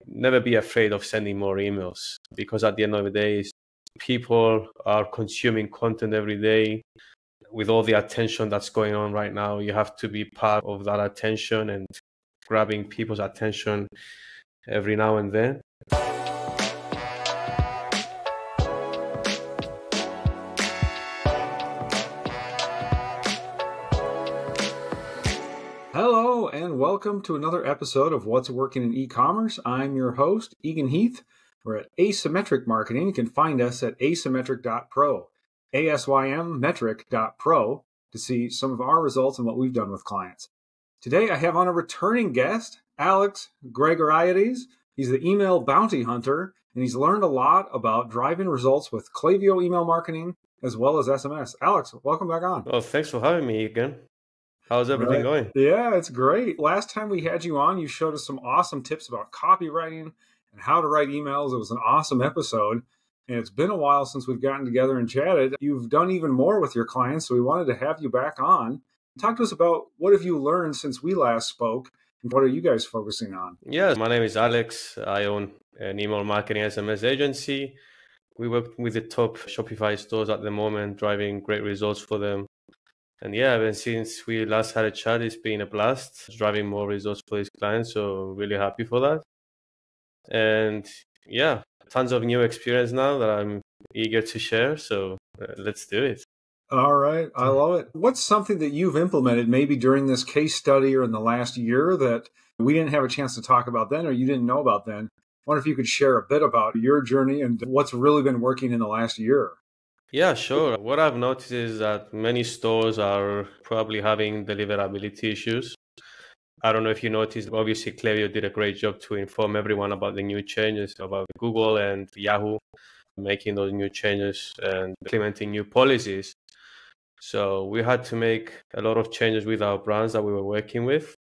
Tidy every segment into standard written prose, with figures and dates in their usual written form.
never be afraid of sending more emails, because at the end of the day, people are consuming content every day. With all the attention that's going on right now, you have to be part of that attention and grabbing people's attention every now and then. Hello and welcome to another episode of What's Working in E-commerce. I'm your host, Egan Heath. We're at Asymmetric Marketing. You can find us at asymmetric.pro, asymmetric.pro, to see some of our results and what we've done with clients. Today I have on a returning guest, Alex Gregoriades. He's the email bounty hunter, and he's learned a lot about driving results with Klaviyo email marketing as well as SMS. Alex, welcome back on. Well, thanks for having me again. How's everything going? Yeah, it's great. Last time we had you on, you showed us some awesome tips about copywriting and how to write emails. It was an awesome episode, and it's been a while since we've gotten together and chatted. You've done even more with your clients, so we wanted to have you back on. Talk to us about what have you learned since we last spoke, and what are you guys focusing on? Yeah, my name is Alex. I own an email marketing SMS agency. We work with the top Shopify stores at the moment, driving great results for them. And yeah, and since we last had a chat, it's been a blast, driving more results for these clients. So really happy for that. And yeah, tons of new experience now that I'm eager to share. So let's do it. All right. I love it. What's something that you've implemented maybe during this case study or in the last year that we didn't have a chance to talk about then or you didn't know about then? I wonder if you could share a bit about your journey and what's really been working in the last year. Yeah, sure. What I've noticed is that many stores are probably having deliverability issues. I don't know if you noticed, obviously Klaviyo did a great job to inform everyone about the new changes about Google and Yahoo, making those new changes and implementing new policies. So we had to make a lot of changes with our brands that we were working with.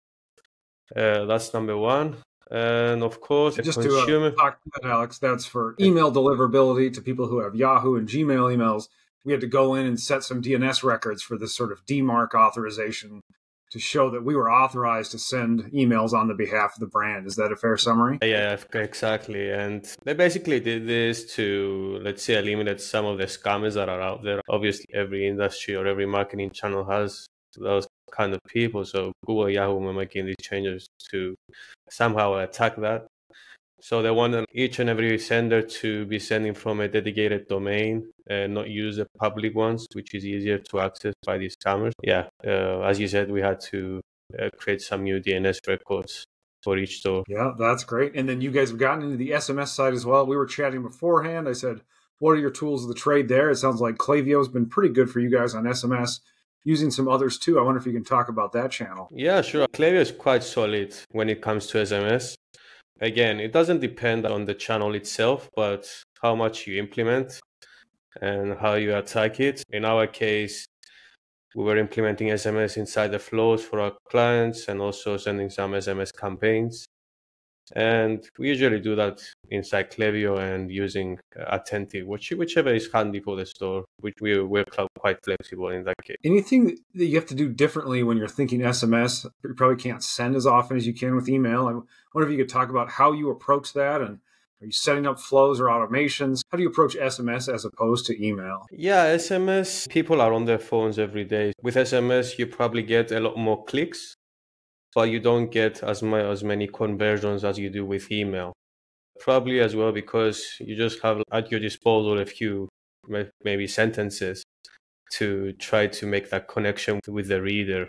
That's number one. And of course, just to talk to that, Alex, that's for email deliverability to people who have Yahoo and Gmail emails. We had to go in and set some DNS records for this sort of DMARC authorization to show that we were authorized to send emails on the behalf of the brand. Is that a fair summary? Yeah, exactly. And they basically did this to, let's say, eliminate some of the scammers that are out there. Obviously, every industry or every marketing channel has those kind of people. So Google, Yahoo were making these changes to somehow attack that. So they wanted each and every sender to be sending from a dedicated domain and not use the public ones, which is easier to access by these scammers. Yeah, as you said, we had to create some new DNS records for each store. Yeah, that's great. And then you guys have gotten into the SMS side as well. We were chatting beforehand. I said, what are your tools of the trade there? It sounds like Klaviyo has been pretty good for you guys on SMS, using some others too. I wonder if you can talk about that channel. Yeah, sure. Klaviyo is quite solid when it comes to SMS. Again, it doesn't depend on the channel itself, but how much you implement and how you attack it. In our case, we were implementing SMS inside the flows for our clients and also sending some SMS campaigns. And we usually do that inside Klaviyo and using Attentive, whichever is handy for the store, which we're quite flexible in that case. Anything that you have to do differently when you're thinking SMS, you probably can't send as often as you can with email. I wonder if you could talk about how you approach that, and are you setting up flows or automations? How do you approach SMS as opposed to email? Yeah, SMS, people are on their phones every day. With SMS, you probably get a lot more clicks, but you don't get as many conversions as you do with email. Probably as well because you just have at your disposal a few maybe sentences to try to make that connection with the reader.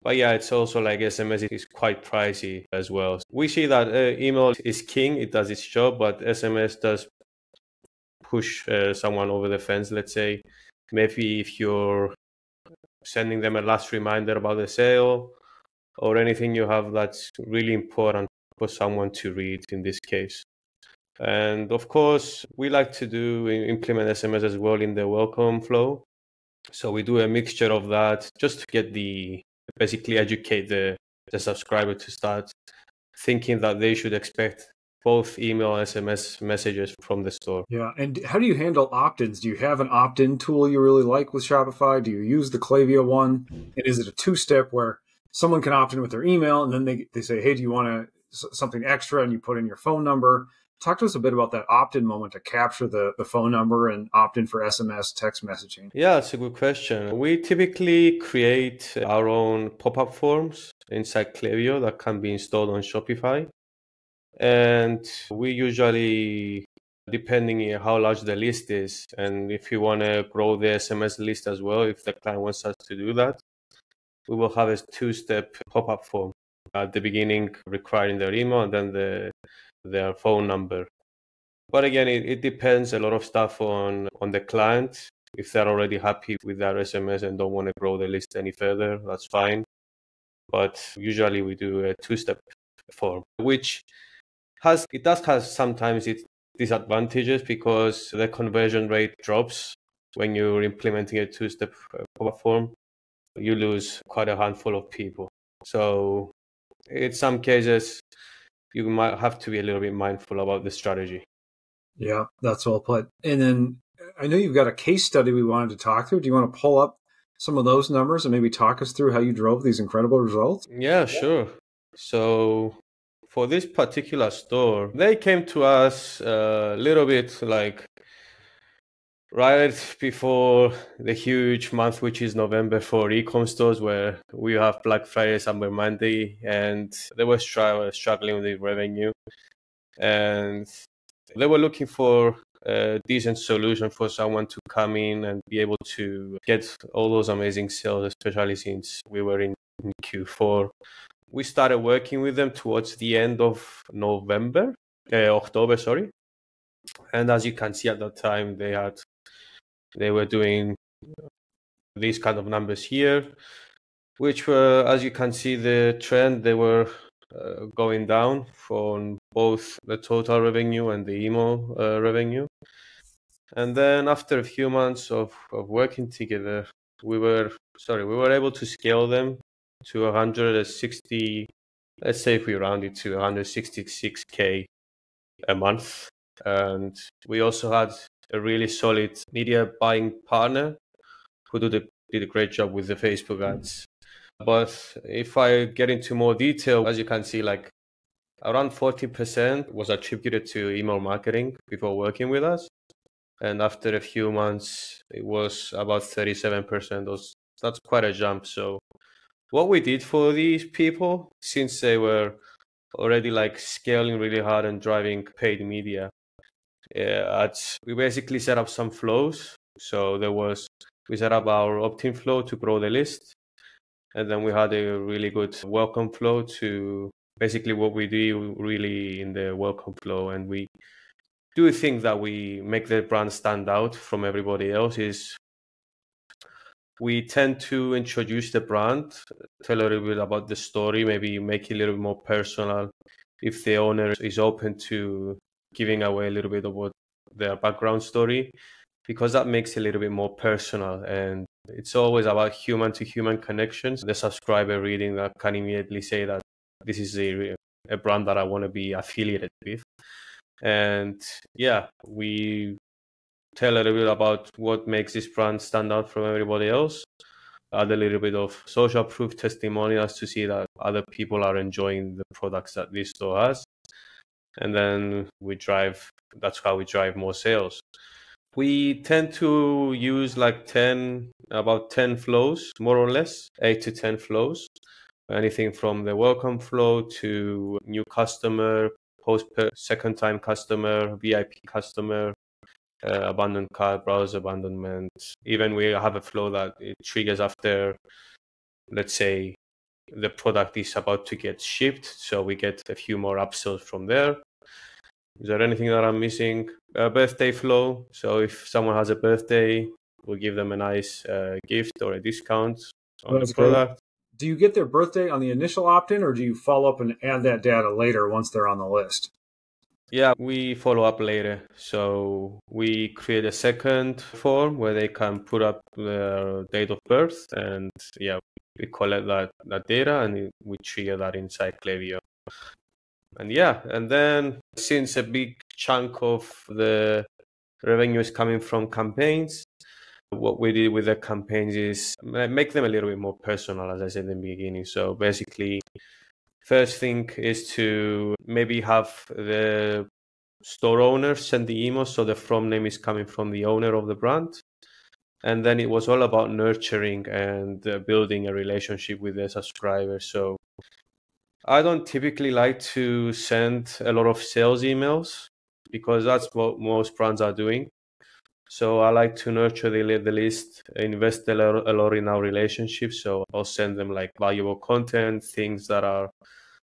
But yeah, it's also like SMS is quite pricey as well. We see that email is king, it does its job, but SMS does push someone over the fence, let's say. Maybe if you're sending them a last reminder about the sale, or anything you have that's really important for someone to read in this case. And of course, we like to implement SMS as well in the welcome flow. So we do a mixture of that just to get basically educate the subscriber to start thinking that they should expect both email and SMS messages from the store. Yeah. And how do you handle opt-ins? Do you have an opt-in tool you really like with Shopify? Do you use the Klaviyo one? And is it a two-step where someone can opt in with their email and then they say, hey, do you want to something extra and you put in your phone number. Talk to us a bit about that opt-in moment to capture the phone number and opt in for SMS text messaging. Yeah, it's a good question. We typically create our own pop-up forms inside Klaviyo that can be installed on Shopify. And we usually, depending on how large the list is, and if you want to grow the SMS list as well, if the client wants us to do that, we will have a two-step pop-up form at the beginning requiring their email and then their phone number. But again, it depends a lot of stuff on the client. If they're already happy with their SMS and don't want to grow the list any further, that's fine. But usually we do a two-step form, which does have sometimes its disadvantages because the conversion rate drops when you're implementing a two-step pop-up form. You lose quite a handful of people. So in some cases, you might have to be a little bit mindful about the strategy. Yeah, that's well put. And then I know you've got a case study we wanted to talk through. Do you want to pull up some of those numbers and maybe talk us through how you drove these incredible results? Yeah, sure. So for this particular store, they came to us a little bit like right before the huge month, which is November for e-com stores, where we have Black Friday, Cyber Monday, and they were struggling with the revenue. And they were looking for a decent solution for someone to come in and be able to get all those amazing sales, especially since we were in Q4. We started working with them towards the end of October, sorry. And as you can see at that time, they were doing these kind of numbers here, which were, as you can see, the trend, they were going down from both the total revenue and the email revenue. And then after a few months of working together, we were able to scale them to 160, let's say if we round it to 166K a month. And we also had a really solid media buying partner who did a great job with the Facebook ads. But if I get into more detail, as you can see, like around 40% was attributed to email marketing before working with us. And after a few months, it was about 37%. That's quite a jump. So what we did for these people, since they were already like scaling really hard and driving paid media, we basically set up some flows. So we set up our opt-in flow to grow the list. And then we had a really good welcome flow to basically what we do really in the welcome flow. And we do think that we make the brand stand out from everybody else is we tend to introduce the brand, tell a little bit about the story, maybe make it a little more personal. If the owner is open to giving away a little bit of what their background story, because that makes it a little bit more personal. And it's always about human to human connections. The subscriber reading that can immediately say that this is a brand that I want to be affiliated with. And yeah, we tell a little bit about what makes this brand stand out from everybody else. Add a little bit of social proof testimonials to see that other people are enjoying the products that this store has. And then that's how we drive more sales. We tend to use like about 10 flows, more or less, 8 to 10 flows. Anything from the welcome flow to new customer, second time customer, VIP customer, abandoned cart, browser abandonment. Even we have a flow that it triggers after, let's say, the product is about to get shipped. So we get a few more upsells from there. Is there anything that I'm missing? Birthday flow. So if someone has a birthday, we'll give them a nice gift or a discount on the product. Do you get their birthday on the initial opt-in, or do you follow up and add that data later once they're on the list? Yeah, we follow up later. So we create a second form where they can put up their date of birth, and yeah, we collect that data and we trigger that inside Klaviyo. And yeah, and then since a big chunk of the revenue is coming from campaigns, what we did with the campaigns is make them a little bit more personal, as I said in the beginning. So basically, First thing is to maybe have the store owner send the email so the from name is coming from the owner of the brand. And then it was all about nurturing and building a relationship with the subscribers. So I don't typically like to send a lot of sales emails because that's what most brands are doing. So I like to nurture the list, invest a lot in our relationship. So I'll send them like valuable content, things that are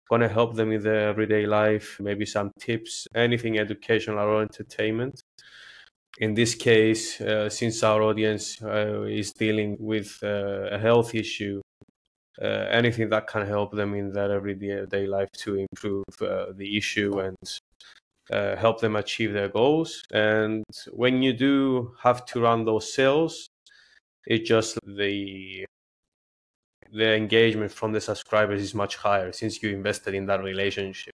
going to help them in their everyday life, maybe some tips, anything educational or entertainment. In this case, since our audience is dealing with a health issue, anything that can help them in their everyday life to improve the issue and help them achieve their goals. And when you do have to run those sales, it just the engagement from the subscribers is much higher since you invested in that relationship.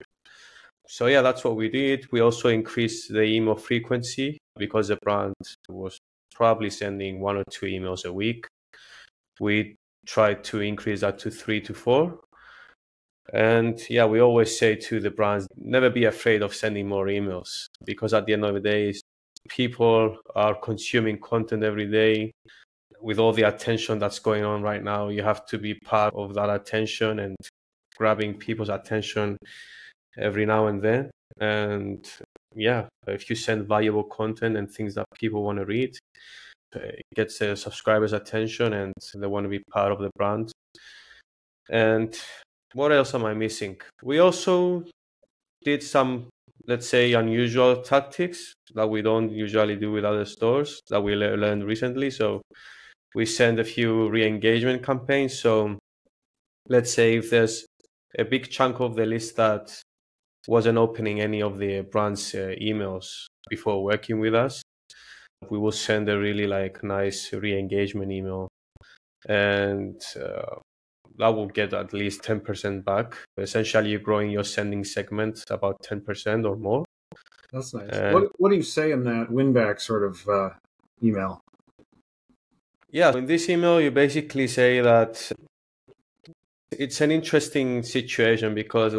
So yeah, that's what we did. We also increased the email frequency because the brand was probably sending 1 or 2 emails a week. We tried to increase that to 3 to 4. And yeah, we always say to the brands, never be afraid of sending more emails because at the end of the day, people are consuming content every day. With all the attention that's going on right now, you have to be part of that attention and grabbing people's attention every now and then. And yeah, if you send valuable content and things that people want to read, it gets the subscribers' attention and they want to be part of the brand. And what else am I missing? We also did some, let's say, unusual tactics that we don't usually do with other stores that we learned recently. So we send a few re-engagement campaigns. So let's say if there's a big chunk of the list that wasn't opening any of the brand's emails before working with us, we will send a really nice re-engagement email, and that will get at least 10% back. Essentially, you're growing your sending segment about 10% or more. That's nice. What do you say in that win back sort of email? Yeah, in this email, you basically say that it's an interesting situation because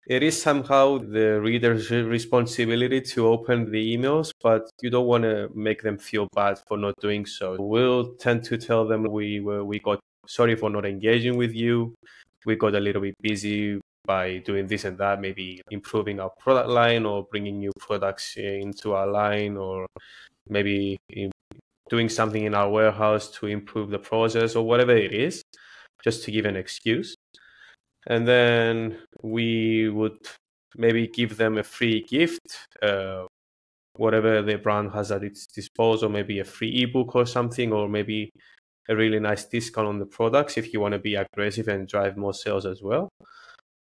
it is somehow the reader's responsibility to open the emails, but you don't want to make them feel bad for not doing so. We'll tend to tell them we got sorry for not engaging with you. We got a little bit busy by doing this and that, maybe improving our product line or bringing new products into our line, or maybe doing something in our warehouse to improve the process or whatever it is, just to give an excuse. And then we would maybe give them a free gift, whatever the brand has at its disposal, maybe a free ebook or something, or maybe a really nice discount on the products if you want to be aggressive and drive more sales as well.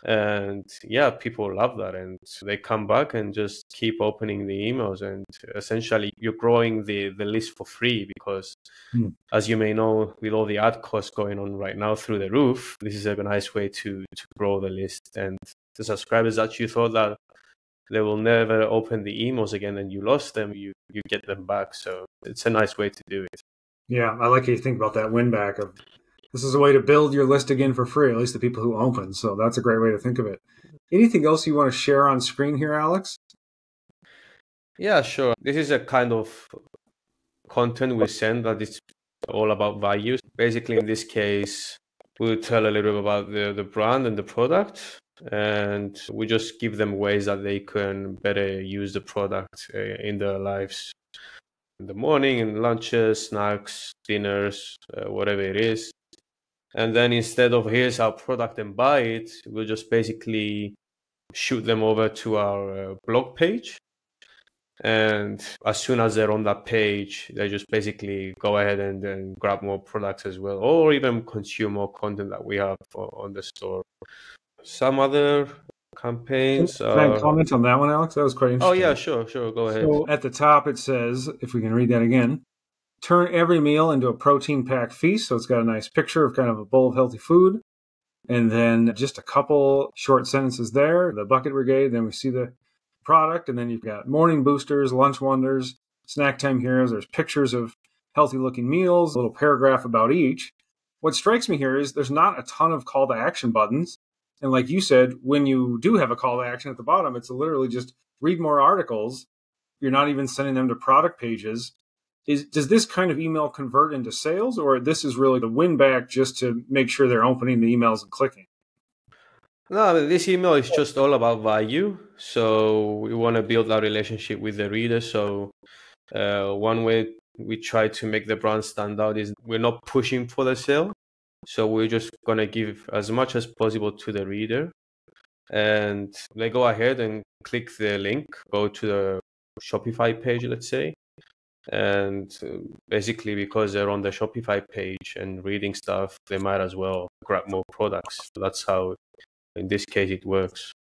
And yeah, people love that, and they come back and just keep opening the emails, and essentially you're growing the list for free because as you may know, with all the ad costs going on right now through the roof, this is a nice way to grow the list. And the subscribers that you thought that they will never open the emails again and you lost them, you get them back. So it's a nice way to do it. Yeah, I like how you think about that win back of this is a way to build your list again for free, at least the people who open. So that's a great way to think of it. Anything else you want to share on screen here, Alex? Yeah, sure. This is a kind of content we send that is all about values. Basically, in this case, we'll tell a little bit about the brand and the product, and we just give them ways that they can better use the product in their lives. In the morning, in lunches, snacks, dinners, whatever it is. And then instead of here's our product and buy it, we'll just basically shoot them over to our blog page. And as soon as they're on that page, they just basically go ahead and then grab more products as well, or even consume more content that we have on the store. Some other campaigns. Can I comment on that one, Alex? That was quite interesting. Oh yeah, sure, go ahead. So at the top it says, if we can read that again, turn every meal into a protein-packed feast. So it's got a nice picture of kind of a bowl of healthy food. And then just a couple short sentences there, the bucket brigade. Then we see the product. And then you've got morning boosters, lunch wonders, snack time heroes. There's pictures of healthy looking meals, a little paragraph about each. What strikes me here is there's not a ton of call to action buttons. And like you said, when you do have a call to action at the bottom, it's literally just read more articles. You're not even sending them to product pages. Does this kind of email convert into sales, or this is really the win back just to make sure they're opening the emails and clicking? No, this email is just all about value. So we want to build our relationship with the reader. So one way we try to make the brand stand out is we're not pushing for the sale. So we're just going to give as much as possible to the reader. And they go ahead and click the link, go to the Shopify page, let's say. And basically, because they're on the Shopify page and reading stuff, they might as well grab more products. That's how, in this case, it works.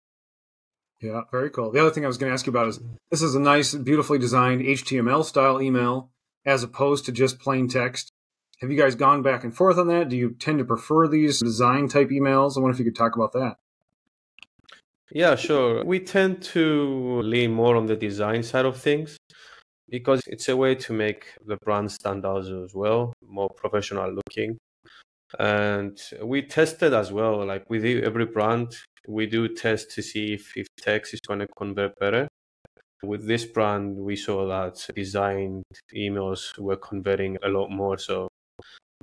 Yeah, very cool. The other thing I was going to ask you about is this is a nice, beautifully designed HTML style email as opposed to just plain text. Have you guys gone back and forth on that? Do you tend to prefer these design type emails? I wonder if you could talk about that. Yeah, sure. We tend to lean more on the design side of things because it's a way to make the brand stand out as well, more professional looking. And we tested as well, like with every brand, we do test to see if text is going to convert better. With this brand, we saw that designed emails were converting a lot more. So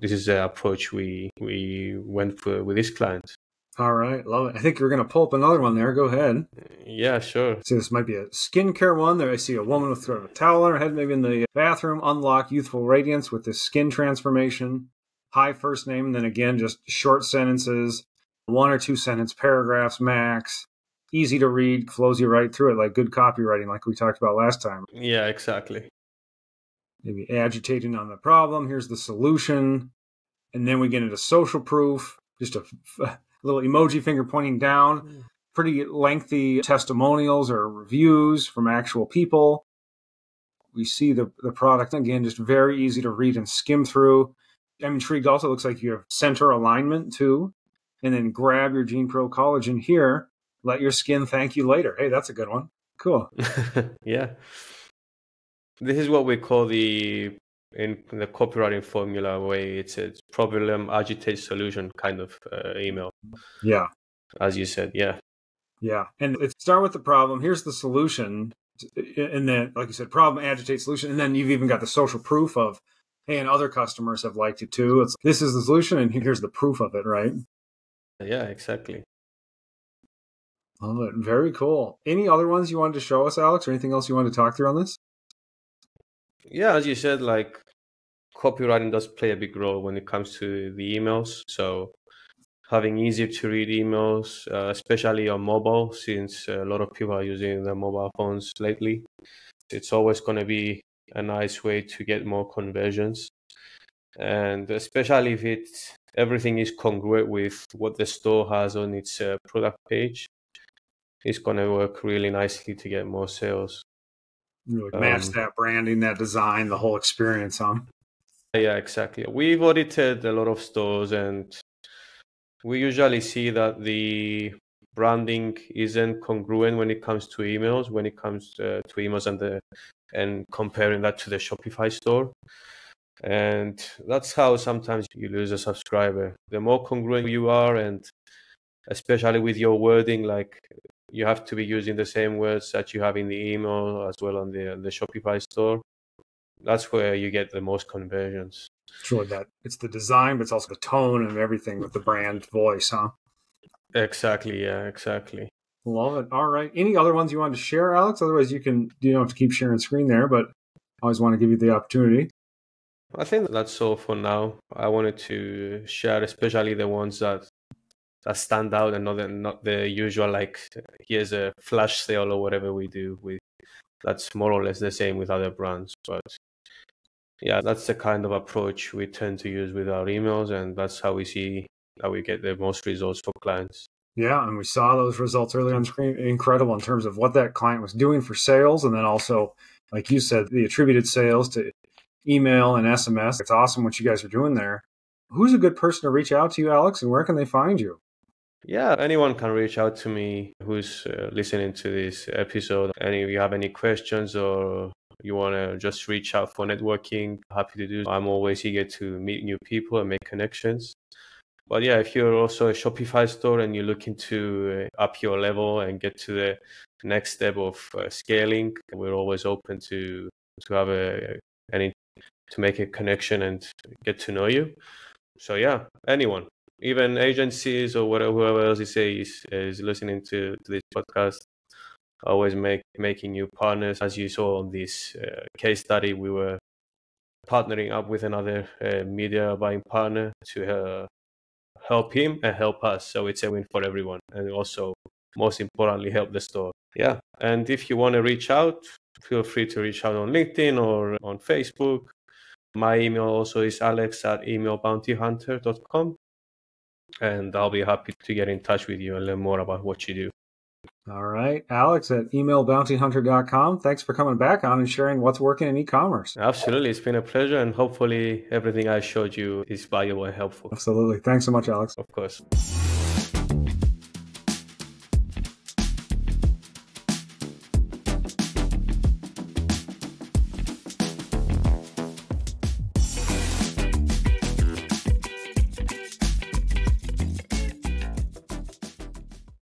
this is the approach we went for with this client. All right, love it. I think you're going to pull up another one there. Go ahead. Yeah, sure. See, this might be a skincare one. There, I see a woman with a towel on her head, maybe in the bathroom. Unlock youthful radiance with this skin transformation. Hi, first name, and then again, just short sentences, 1 or 2 sentence paragraphs max. Easy to read, flows you right through it, like good copywriting, like we talked about last time. Yeah, exactly. Maybe agitating on the problem. Here's the solution. And then we get into social proof, just a little emoji finger pointing down. Pretty lengthy testimonials or reviews from actual people. We see the product, again, just very easy to read and skim through. I'm intrigued also, it looks like you have center alignment too. And then grab your Gene Pro collagen here. Let your skin thank you later. Hey, that's a good one. Cool. Yeah. This is what we call in the copywriting formula way, it's a problem, agitate, solution kind of email. Yeah. As you said, yeah. Yeah. And let's start with the problem. Here's the solution. And then, like you said, problem, agitate, solution. And then you've even got the social proof of, hey, and other customers have liked it too. It's this is the solution, and here's the proof of it, right? Yeah, exactly. Love it. Very cool. Any other ones you wanted to show us, Alex, or anything else you wanted to talk through on this? Yeah, as you said, like copywriting does play a big role when it comes to the emails. So having easier to read emails, especially on mobile, since a lot of people are using their mobile phones lately, it's always going to be a nice way to get more conversions. And especially if everything is congruent with what the store has on its product page, it's going to work really nicely to get more sales. Really match that branding, that design, the whole experience, huh? Yeah, exactly. We've audited a lot of stores, and we usually see that the branding isn't congruent when it comes to emails, and comparing that to the Shopify store. And that's how sometimes you lose a subscriber. The more congruent you are, and especially with your wording, like you have to be using the same words that you have in the email as well on the Shopify store. That's where you get the most conversions. It's really that. It's the design, but it's also the tone and everything with the brand voice, huh? Exactly. Yeah, exactly. Love it. All right. Any other ones you wanted to share, Alex? Otherwise, you don't have to keep sharing screen there, but I always want to give you the opportunity. I think that's all for now. I wanted to share, especially the ones that stand out and not the usual, like here's a flash sale or whatever we do with. That's more or less the same with other brands, but yeah, that's the kind of approach we tend to use with our emails, and that's how we see how we get the most results for clients. Yeah, and we saw those results earlier on screen. Incredible in terms of what that client was doing for sales, and then also, like you said, the attributed sales to email and SMS. It's awesome what you guys are doing there. Who's a good person to reach out to you, Alex, and where can they find you? Yeah, anyone can reach out to me who's listening to this episode. And if you have any questions or you want to just reach out for networking, happy to do. I'm always eager to meet new people and make connections. But yeah, if you're also a Shopify store and you're looking to up your level and get to the next step of scaling, we're always open to have to make a connection and get to know you. So yeah, anyone, even agencies or whatever, whoever else is listening to this podcast, always making new partners. As you saw on this case study, we were partnering up with another media buying partner to help him and help us. So it's a win for everyone, and also most importantly, help the store. Yeah, and if you want to reach out, feel free to reach out on LinkedIn or on Facebook. My email also is alex@emailbountyhunter.com, and I'll be happy to get in touch with you and learn more about what you do. All right, Alex at emailbountyhunter.com. Thanks for coming back on and sharing what's working in e-commerce. Absolutely. It's been a pleasure, and hopefully everything I showed you is valuable and helpful. Absolutely. Thanks so much, Alex. Of course.